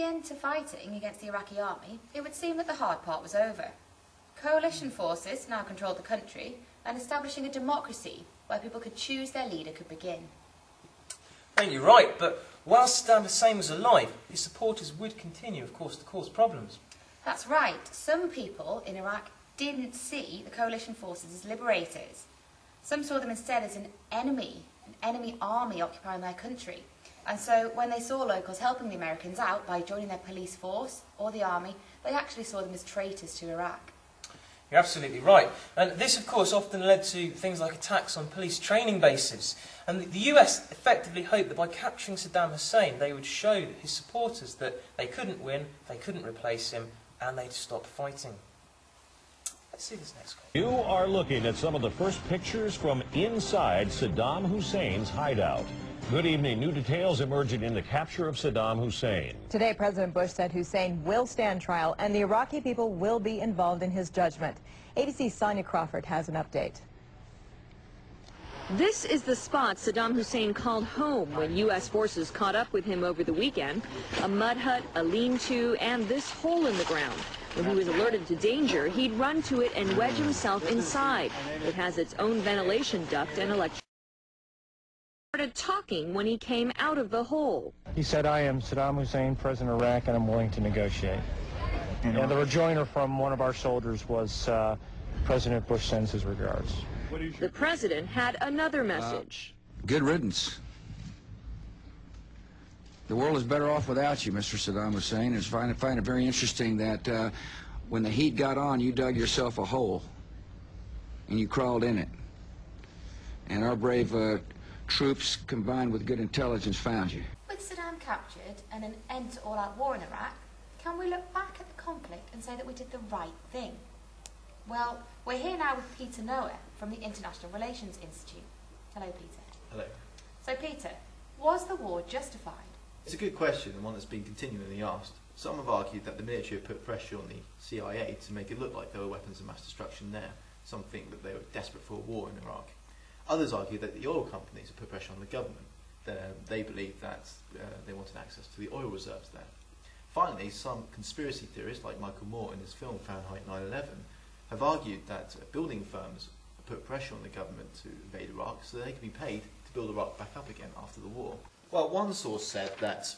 end to fighting against the Iraqi army, it would seem that the hard part was over. Coalition forces now controlled the country, and establishing a democracy where people could choose their leader could begin. I think you're right, but while Saddam Hussein was alive, his supporters would continue, of course, to cause problems. That's right. Some people in Iraq didn't see the coalition forces as liberators. Some saw them instead as an enemy army occupying their country. And so when they saw locals helping the Americans out by joining their police force or the army, they actually saw them as traitors to Iraq. You're absolutely right. And this, of course, often led to things like attacks on police training bases. And the US effectively hoped that by capturing Saddam Hussein, they would show his supporters that they couldn't win, they couldn't replace him, and they'd stop fighting. Let's see this next one. You are looking at some of the first pictures from inside Saddam Hussein's hideout. Good evening. New details emerging in the capture of Saddam Hussein. Today, President Bush said Hussein will stand trial and the Iraqi people will be involved in his judgment. ABC's Sonia Crawford has an update. This is the spot Saddam Hussein called home when U.S. forces caught up with him over the weekend. A mud hut, a lean-to, and this hole in the ground. When he was alerted to danger, he'd run to it and wedge himself inside. It has its own ventilation duct and electricity. Started talking when he came out of the hole. He said, "I am Saddam Hussein, President of Iraq, and I'm willing to negotiate." And the rejoinder from one of our soldiers was, President Bush sends his regards. The president had another message. Good riddance. The world is better off without you, Mr. Saddam Hussein. I find it very interesting that when the heat got on, you dug yourself a hole and you crawled in it. And our brave troops, combined with good intelligence, found you. With Saddam captured and an end to all-out war in Iraq, can we look back at the conflict and say that we did the right thing? Well, we're here now with Peter Noah from the International Relations Institute. Hello, Peter. Hello. So, Peter, was the war justified? It's a good question, and one that's been continually asked. Some have argued that the military have put pressure on the CIA to make it look like there were weapons of mass destruction there. Some think that they were desperate for a war in Iraq. Others argue that the oil companies have put pressure on the government. They believe that they wanted access to the oil reserves there. Finally, some conspiracy theorists, like Michael Moore in his film Fahrenheit 9/11, have argued that building firms put pressure on the government to invade Iraq so they could be paid to build Iraq back up again after the war. Well, one source said that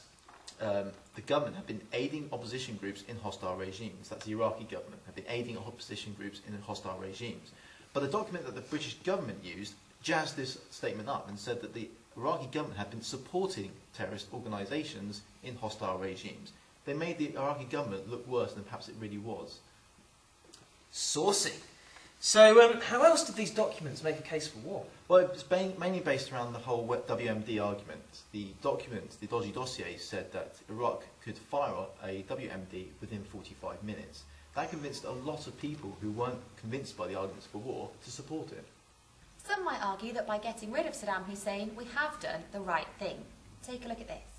the government had been aiding opposition groups in hostile regimes. That's the Iraqi government had been aiding opposition groups in hostile regimes. But the document that the British government used jazzed this statement up and said that the Iraqi government had been supporting terrorist organisations in hostile regimes. They made the Iraqi government look worse than perhaps it really was. Saucy. So, how else did these documents make a case for war? Well, it's mainly based around the whole WMD argument. The documents, the dodgy dossiers, said that Iraq could fire a WMD within 45 minutes. That convinced a lot of people who weren't convinced by the arguments for war to support it. Some might argue that by getting rid of Saddam Hussein, we have done the right thing. Take a look at this.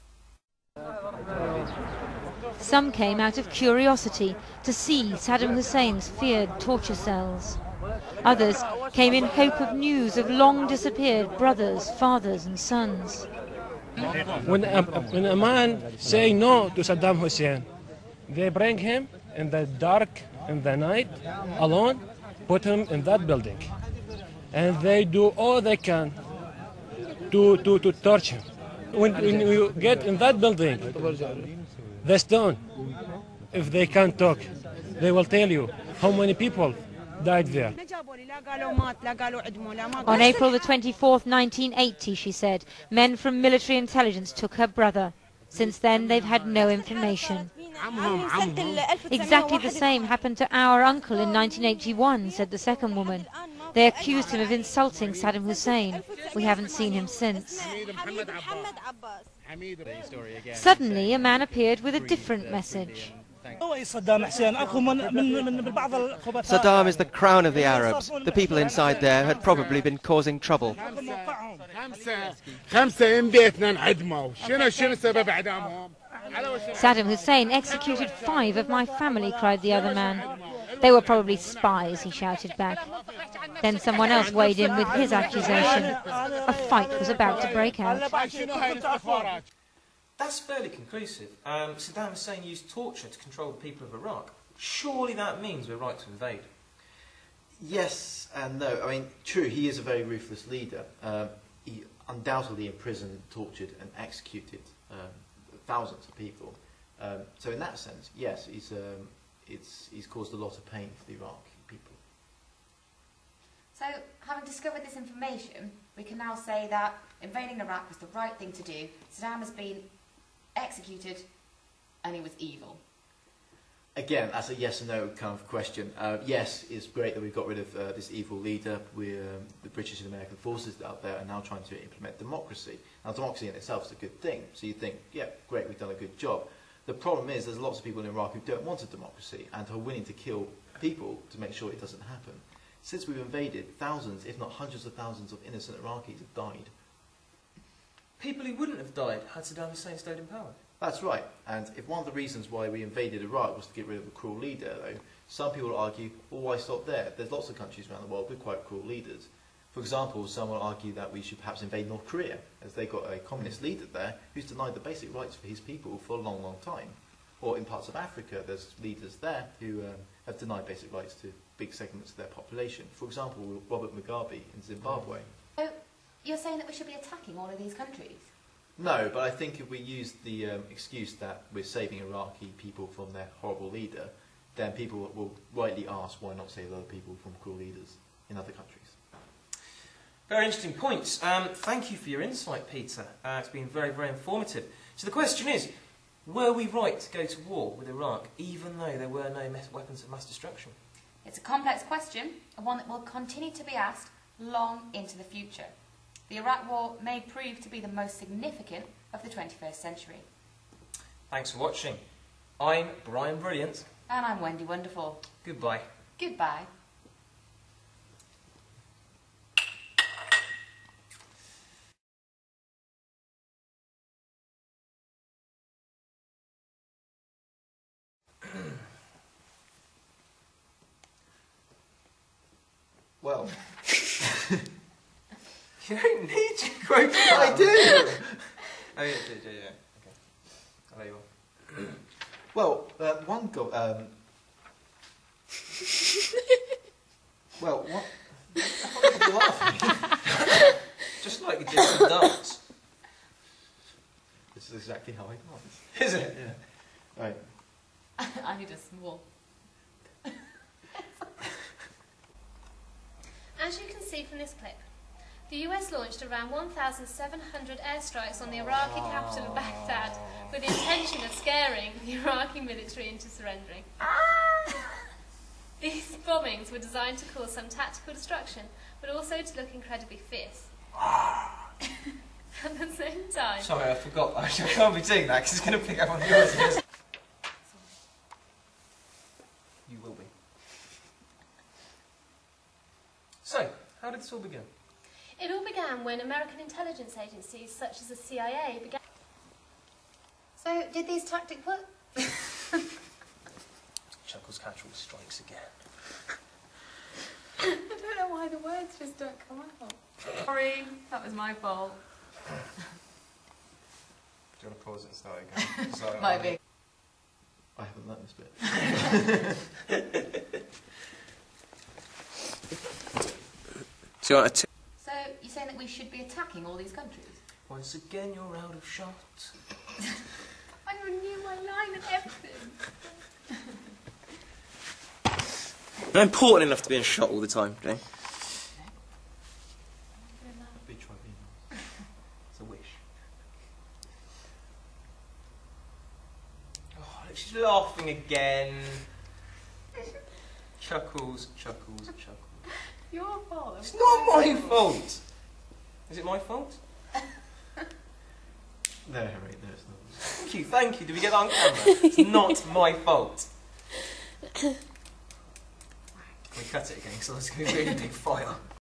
Some came out of curiosity to see Saddam Hussein's feared torture cells. Others came in hope of news of long disappeared brothers, fathers and sons. When a man say no to Saddam Hussein, they bring him in the dark, in the night, alone, put him in that building. And they do all they can to torture him. When you get in that building, the stone, if they can't talk, they will tell you how many people died there. On April the 24th, 1980, she said, men from military intelligence took her brother. Since then, they've had no information. Exactly the same happened to our uncle in 1981, said the second woman. They accused him of insulting Saddam Hussein. We haven't seen him since. Suddenly, a man appeared with a different message. Saddam is the crown of the Arabs. The people inside there had probably been causing trouble. Saddam Hussein executed 5 of my family, cried the other man. They were probably spies, he shouted back. Then someone else weighed in with his accusation. A fight was about to break out. That's fairly conclusive. Saddam Hussein used torture to control the people of Iraq. Surely that means we're right to invade. Yes and no. I mean, true, he is a very ruthless leader. He undoubtedly imprisoned, tortured and executed thousands of people. So in that sense, yes, he's caused a lot of pain for the Iraqi people. So, having discovered this information, we can now say that invading Iraq was the right thing to do. Saddam has been executed and he was evil. Again, that's a yes and no kind of question. Yes, it's great that we've got rid of this evil leader. The British and American forces out there are now trying to implement democracy. Now, democracy in itself is a good thing. So you think, yeah, great, we've done a good job. The problem is there's lots of people in Iraq who don't want a democracy and are willing to kill people to make sure it doesn't happen. Since we've invaded, thousands, if not hundreds of thousands of innocent Iraqis have died. People who wouldn't have died had Saddam Hussein stayed in power. That's right. And if one of the reasons why we invaded Iraq was to get rid of a cruel leader, though, some people will argue, well, why stop there? There's lots of countries around the world with quite cruel leaders. For example, some will argue that we should perhaps invade North Korea, as they've got a communist leader there who's denied the basic rights for his people for a long, long time. Or in parts of Africa, there's leaders there who have denied basic rights to big segments of their population. For example, Robert Mugabe in Zimbabwe. So, you're saying that we should be attacking all of these countries? No, but I think if we use the excuse that we're saving Iraqi people from their horrible leader, then people will rightly ask why not save other people from cruel leaders in other countries. Very interesting points. Thank you for your insight, Peter. It's been very, very informative. So the question is, were we right to go to war with Iraq, even though there were no weapons of mass destruction? It's a complex question, and one that will continue to be asked long into the future. The Iraq War may prove to be the most significant of the 21st century. Thanks for watching. I'm Brian Brilliant. And I'm Wendy Wonderful. Goodbye. Goodbye. Well, you don't need to quote I do! Oh, yeah. Okay. I'll let you on. Well, one go. Well, what? What are you laughing? Just like you did some dance. This is exactly how I dance. Is it? Yeah. Right. I need a small. As you can see from this clip, the US launched around 1,700 airstrikes on the Iraqi capital of Baghdad with the intention of scaring the Iraqi military into surrendering. These bombings were designed to cause some tactical destruction, but also to look incredibly fierce. At the same time... Sorry, I forgot. I can't be doing that because it's going to pick up on yours. You will be. So, how did this all begin? It all began when American intelligence agencies such as the CIA began... So, did these tactics work? Chuckles Catchall strikes again. I don't know why the words just don't come out. Sorry, that was my fault. Do you want to pause it and start again? So, Might be. I haven't learnt this bit. Do you want to... So, you're saying that we should be attacking all these countries? Once again, you're out of shot. I renew my line and everything. Not important enough to be in shot all the time, Jane. It's a wish. Oh, look, she's laughing again. Chuckles, chuckles, chuckles. Your fault. It's not my fault. Is it my fault? No, Henry, no, it's not. Thank you. Did we get that on camera? It's not my fault. Can we cut it again? Because it's going to be a really big fire.